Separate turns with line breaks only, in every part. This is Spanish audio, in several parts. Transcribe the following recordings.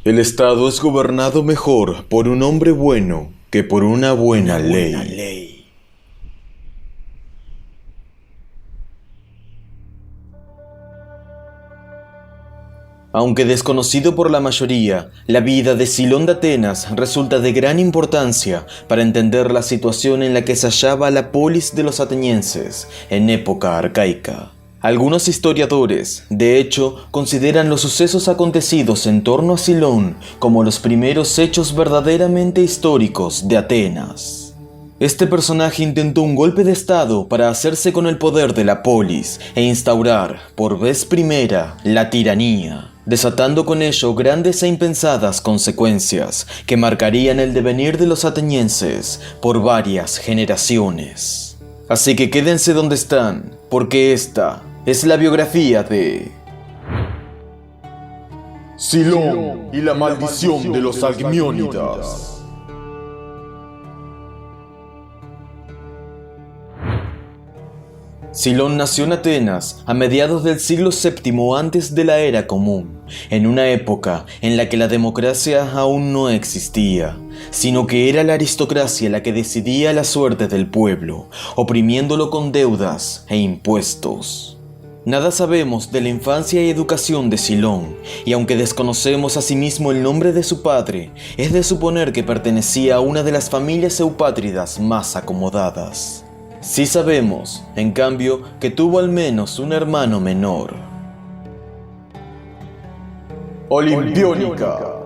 El Estado es gobernado mejor por un hombre bueno que por una buena ley. Aunque desconocido por la mayoría, la vida de Silón de Atenas resulta de gran importancia para entender la situación en la que se hallaba la polis de los atenienses en época arcaica. Algunos historiadores, de hecho, consideran los sucesos acontecidos en torno a Silón como los primeros hechos verdaderamente históricos de Atenas. Este personaje intentó un golpe de estado para hacerse con el poder de la polis e instaurar, por vez primera, la tiranía, desatando con ello grandes e impensadas consecuencias que marcarían el devenir de los atenienses por varias generaciones. Así que quédense donde están, porque esta es la biografía de
Silón y la maldición de los Alcmiónidas.
Silón nació en Atenas a mediados del siglo VII antes de la era común, en una época en la que la democracia aún no existía, sino que era la aristocracia la que decidía la suerte del pueblo, oprimiéndolo con deudas e impuestos. Nada sabemos de la infancia y educación de Silón, y aunque desconocemos asimismo el nombre de su padre, es de suponer que pertenecía a una de las familias eupátridas más acomodadas. Sí sabemos, en cambio, que tuvo al menos un hermano menor.
Olimpiónica.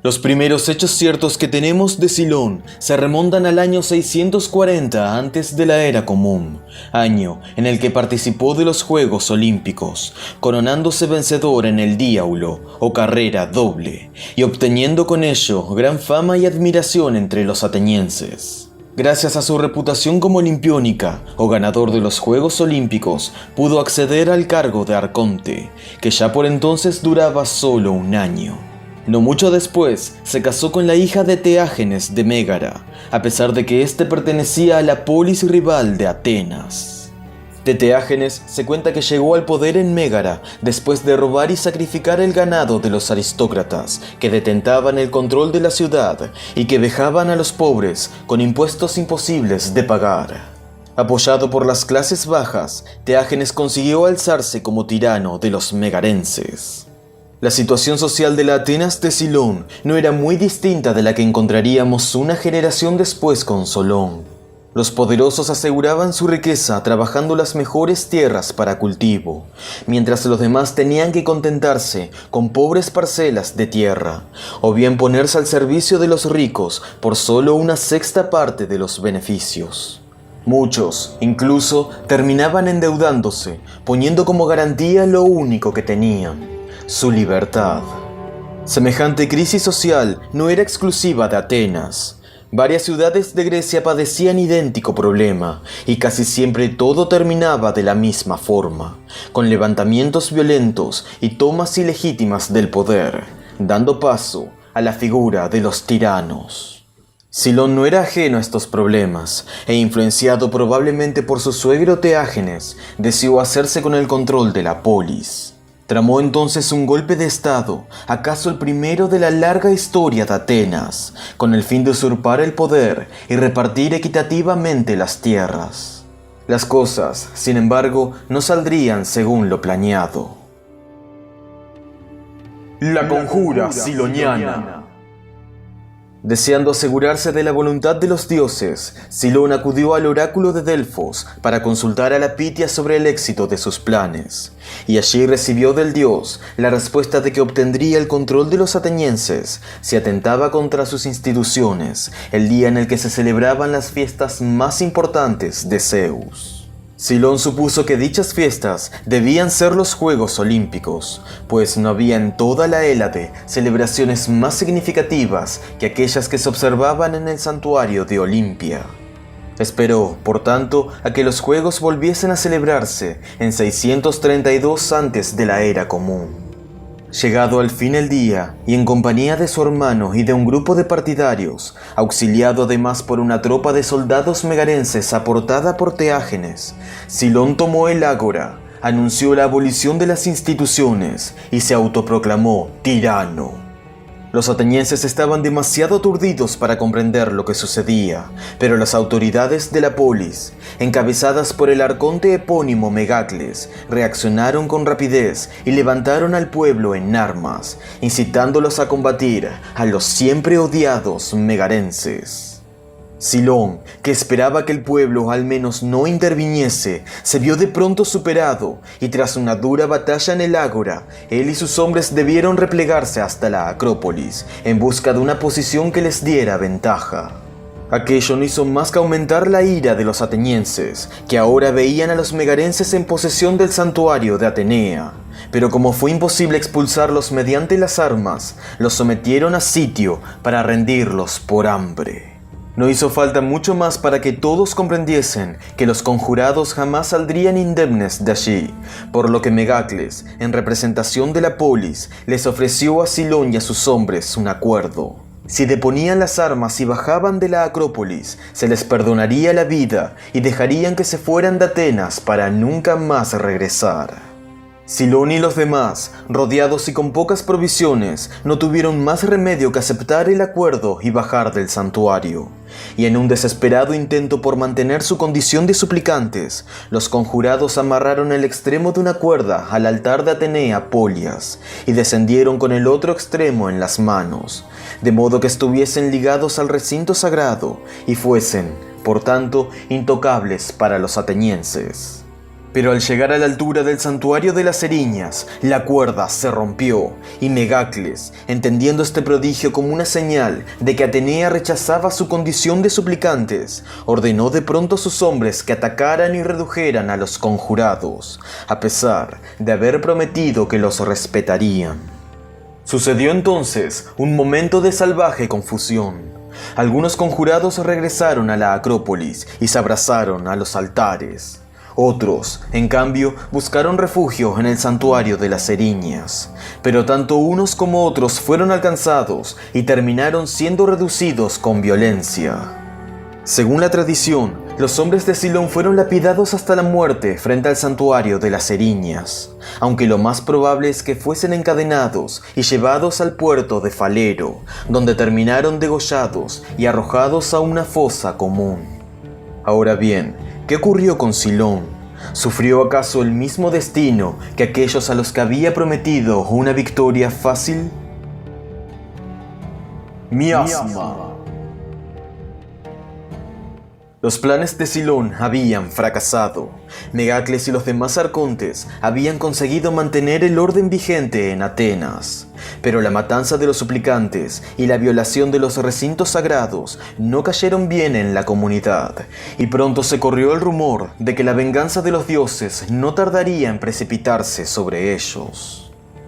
Los primeros hechos ciertos que tenemos de Silón se remontan al año 640 antes de la era común, año en el que participó de los Juegos Olímpicos, coronándose vencedor en el diaulo o carrera doble, y obteniendo con ello gran fama y admiración entre los atenienses. Gracias a su reputación como olimpiónica o ganador de los Juegos Olímpicos, pudo acceder al cargo de arconte, que ya por entonces duraba solo un año. No mucho después, se casó con la hija de Teágenes de Mégara, a pesar de que éste pertenecía a la polis rival de Atenas. De Teágenes se cuenta que llegó al poder en Mégara después de robar y sacrificar el ganado de los aristócratas que detentaban el control de la ciudad y que vejaban a los pobres con impuestos imposibles de pagar. Apoyado por las clases bajas, Teágenes consiguió alzarse como tirano de los megarenses. La situación social de la Atenas de Silón no era muy distinta de la que encontraríamos una generación después con Solón. Los poderosos aseguraban su riqueza trabajando las mejores tierras para cultivo, mientras los demás tenían que contentarse con pobres parcelas de tierra, o bien ponerse al servicio de los ricos por solo una sexta parte de los beneficios. Muchos, incluso, terminaban endeudándose, poniendo como garantía lo único que tenían: su libertad. Semejante crisis social no era exclusiva de Atenas. Varias ciudades de Grecia padecían idéntico problema, y casi siempre todo terminaba de la misma forma, con levantamientos violentos y tomas ilegítimas del poder, dando paso a la figura de los tiranos. Silón no era ajeno a estos problemas, e influenciado probablemente por su suegro Teágenes, deseó hacerse con el control de la polis. Tramó entonces un golpe de estado, acaso el primero de la larga historia de Atenas, con el fin de usurpar el poder y repartir equitativamente las tierras. Las cosas, sin embargo, no saldrían según lo planeado.
La conjura siloniana.
Deseando asegurarse de la voluntad de los dioses, Silón acudió al oráculo de Delfos para consultar a la Pitia sobre el éxito de sus planes, y allí recibió del dios la respuesta de que obtendría el control de los atenienses si atentaba contra sus instituciones el día en el que se celebraban las fiestas más importantes de Zeus. Silón supuso que dichas fiestas debían ser los Juegos Olímpicos, pues no había en toda la Hélade celebraciones más significativas que aquellas que se observaban en el santuario de Olimpia. Esperó, por tanto, a que los Juegos volviesen a celebrarse en 632 antes de la era común. Llegado al fin el día, y en compañía de su hermano y de un grupo de partidarios, auxiliado además por una tropa de soldados megarenses aportada por Teágenes, Silón tomó el ágora, anunció la abolición de las instituciones y se autoproclamó tirano. Los atenienses estaban demasiado aturdidos para comprender lo que sucedía, pero las autoridades de la polis, encabezadas por el arconte epónimo Megacles, reaccionaron con rapidez y levantaron al pueblo en armas, incitándolos a combatir a los siempre odiados megarenses. Silón, que esperaba que el pueblo al menos no interviniese, se vio de pronto superado y tras una dura batalla en el ágora, él y sus hombres debieron replegarse hasta la Acrópolis en busca de una posición que les diera ventaja. Aquello no hizo más que aumentar la ira de los atenienses, que ahora veían a los megarenses en posesión del santuario de Atenea. Pero como fue imposible expulsarlos mediante las armas, los sometieron a sitio para rendirlos por hambre. No hizo falta mucho más para que todos comprendiesen que los conjurados jamás saldrían indemnes de allí, por lo que Megacles, en representación de la polis, les ofreció a Silón y a sus hombres un acuerdo. Si deponían las armas y bajaban de la Acrópolis, se les perdonaría la vida y dejarían que se fueran de Atenas para nunca más regresar. Silón y los demás, rodeados y con pocas provisiones, no tuvieron más remedio que aceptar el acuerdo y bajar del santuario. Y en un desesperado intento por mantener su condición de suplicantes, los conjurados amarraron el extremo de una cuerda al altar de Atenea Polias y descendieron con el otro extremo en las manos, de modo que estuviesen ligados al recinto sagrado y fuesen, por tanto, intocables para los atenienses. Pero al llegar a la altura del santuario de las Eriñas, la cuerda se rompió y Megacles, entendiendo este prodigio como una señal de que Atenea rechazaba su condición de suplicantes, ordenó de pronto a sus hombres que atacaran y redujeran a los conjurados, a pesar de haber prometido que los respetarían. Sucedió entonces un momento de salvaje confusión. Algunos conjurados regresaron a la Acrópolis y se abrazaron a los altares. Otros, en cambio, buscaron refugio en el santuario de las Eriñas, pero tanto unos como otros fueron alcanzados y terminaron siendo reducidos con violencia. Según la tradición, los hombres de Silón fueron lapidados hasta la muerte frente al santuario de las Eriñas, aunque lo más probable es que fuesen encadenados y llevados al puerto de Falero, donde terminaron degollados y arrojados a una fosa común. Ahora bien, ¿qué ocurrió con Silón? ¿Sufrió acaso el mismo destino que aquellos a los que había prometido una victoria fácil? Miasma. Los planes de Silón habían fracasado. Megacles y los demás arcontes habían conseguido mantener el orden vigente en Atenas. Pero la matanza de los suplicantes y la violación de los recintos sagrados no cayeron bien en la comunidad, y pronto se corrió el rumor de que la venganza de los dioses no tardaría en precipitarse sobre ellos.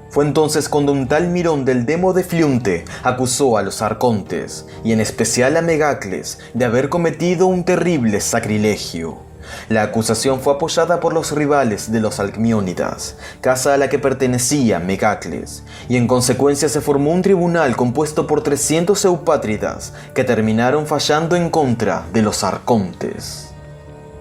Fue entonces cuando un tal Mirón del Demo de Fliunte acusó a los arcontes, y en especial a Megacles, de haber cometido un terrible sacrilegio. La acusación fue apoyada por los rivales de los Alcmiónidas, casa a la que pertenecía Megacles, y en consecuencia se formó un tribunal compuesto por 300 eupátridas que terminaron fallando en contra de los arcontes.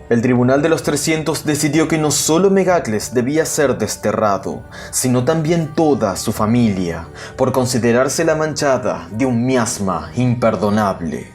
El tribunal de los 300 decidió que no solo Megacles debía ser desterrado, sino también toda su familia, por considerarse la manchada de un miasma imperdonable.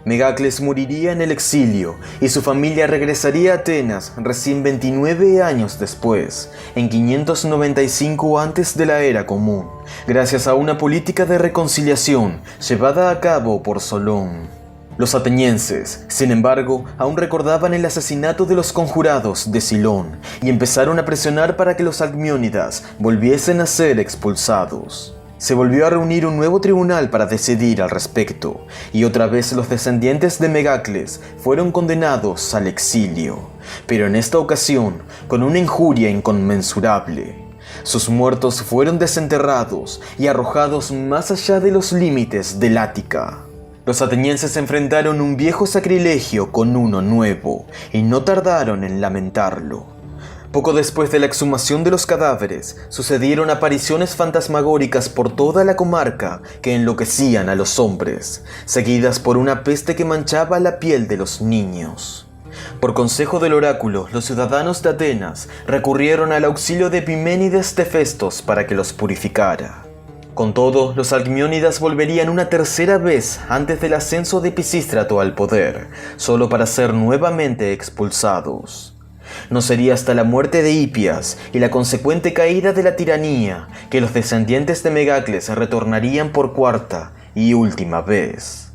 Megacles moriría en el exilio y su familia regresaría a Atenas recién 29 años después, en 595 antes de la era común, gracias a una política de reconciliación llevada a cabo por Solón. Los atenienses, sin embargo, aún recordaban el asesinato de los conjurados de Silón y empezaron a presionar para que los alcmiónidas volviesen a ser expulsados. Se volvió a reunir un nuevo tribunal para decidir al respecto, y otra vez los descendientes de Megacles fueron condenados al exilio, pero en esta ocasión con una injuria inconmensurable. Sus muertos fueron desenterrados y arrojados más allá de los límites del Ática. Los atenienses enfrentaron un viejo sacrilegio con uno nuevo, y no tardaron en lamentarlo. Poco después de la exhumación de los cadáveres, sucedieron apariciones fantasmagóricas por toda la comarca que enloquecían a los hombres, seguidas por una peste que manchaba la piel de los niños. Por consejo del oráculo, los ciudadanos de Atenas recurrieron al auxilio de Epiménides de Festos para que los purificara. Con todo, los alcmiónidas volverían una tercera vez antes del ascenso de Pisístrato al poder, solo para ser nuevamente expulsados. No sería hasta la muerte de Hipias y la consecuente caída de la tiranía que los descendientes de Megacles retornarían por cuarta y última vez.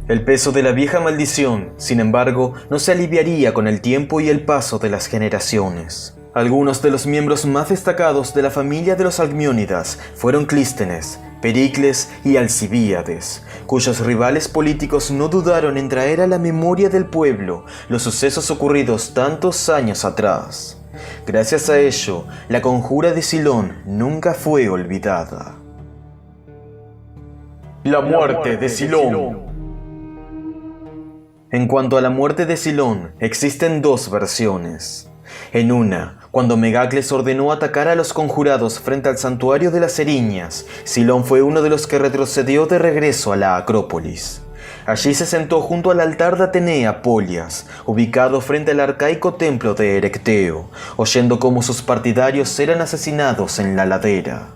El peso de la vieja maldición, sin embargo, no se aliviaría con el tiempo y el paso de las generaciones. Algunos de los miembros más destacados de la familia de los alcmiónidas fueron Clístenes, Pericles y Alcibíades, cuyos rivales políticos no dudaron en traer a la memoria del pueblo los sucesos ocurridos tantos años atrás. Gracias a ello, la conjura de Silón nunca fue olvidada.
La muerte de Silón.
En cuanto a la muerte de Silón, existen dos versiones. En una, cuando Megacles ordenó atacar a los conjurados frente al santuario de las Eriñas, Silón fue uno de los que retrocedió de regreso a la Acrópolis. Allí se sentó junto al altar de Atenea Polias, ubicado frente al arcaico templo de Erecteo, oyendo cómo sus partidarios eran asesinados en la ladera.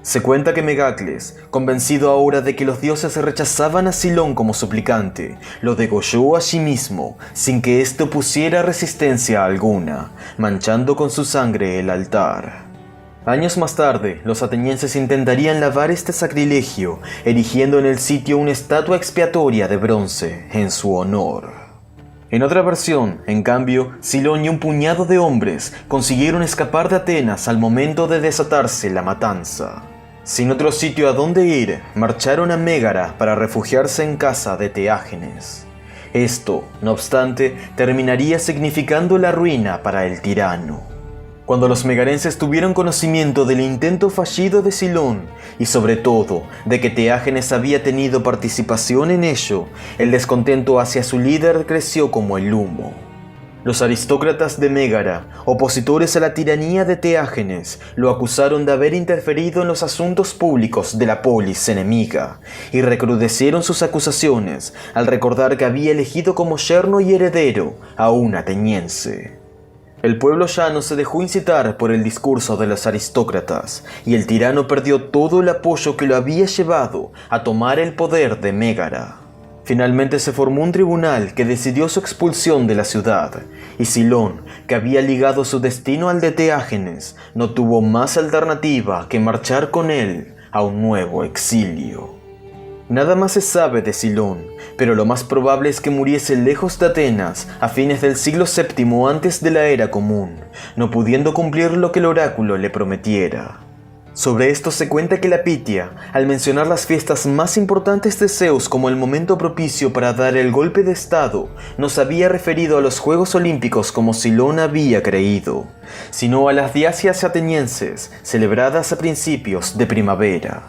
Se cuenta que Megacles, convencido ahora de que los dioses rechazaban a Silón como suplicante, lo degolló a sí mismo, sin que éste pusiera resistencia alguna, manchando con su sangre el altar. Años más tarde, los atenienses intentarían lavar este sacrilegio, erigiendo en el sitio una estatua expiatoria de bronce en su honor. En otra versión, en cambio, Silón y un puñado de hombres consiguieron escapar de Atenas al momento de desatarse la matanza. Sin otro sitio a donde ir, marcharon a Mégara para refugiarse en casa de Teágenes. Esto, no obstante, terminaría significando la ruina para el tirano. Cuando los megarenses tuvieron conocimiento del intento fallido de Silón, y sobre todo de que Teágenes había tenido participación en ello, el descontento hacia su líder creció como el humo. Los aristócratas de Mégara, opositores a la tiranía de Teágenes, lo acusaron de haber interferido en los asuntos públicos de la polis enemiga, y recrudecieron sus acusaciones al recordar que había elegido como yerno y heredero a un ateniense. El pueblo llano se dejó incitar por el discurso de los aristócratas, y el tirano perdió todo el apoyo que lo había llevado a tomar el poder de Mégara. Finalmente se formó un tribunal que decidió su expulsión de la ciudad, y Silón, que había ligado su destino al de Teágenes, no tuvo más alternativa que marchar con él a un nuevo exilio. Nada más se sabe de Silón, pero lo más probable es que muriese lejos de Atenas a fines del siglo VII antes de la era común, no pudiendo cumplir lo que el oráculo le prometiera. Sobre esto se cuenta que la Pitia, al mencionar las fiestas más importantes de Zeus como el momento propicio para dar el golpe de estado, no se había referido a los Juegos Olímpicos como Silón había creído, sino a las diasias atenienses, celebradas a principios de primavera.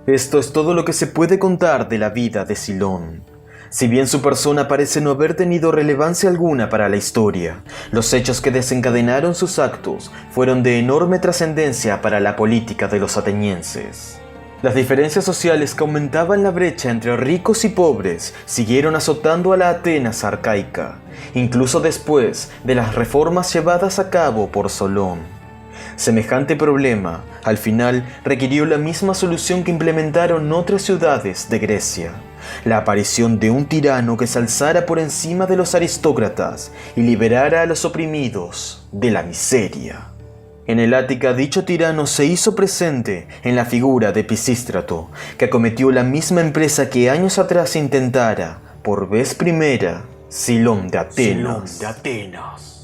Esto es todo lo que se puede contar de la vida de Silón. Si bien su persona parece no haber tenido relevancia alguna para la historia, los hechos que desencadenaron sus actos fueron de enorme trascendencia para la política de los atenienses. Las diferencias sociales que aumentaban la brecha entre ricos y pobres siguieron azotando a la Atenas arcaica, incluso después de las reformas llevadas a cabo por Solón. Semejante problema, al final, requirió la misma solución que implementaron otras ciudades de Grecia: la aparición de un tirano que se alzara por encima de los aristócratas y liberara a los oprimidos de la miseria. En el Ática, dicho tirano se hizo presente en la figura de Pisístrato, que acometió la misma empresa que años atrás intentara, por vez primera, Silón de Atenas.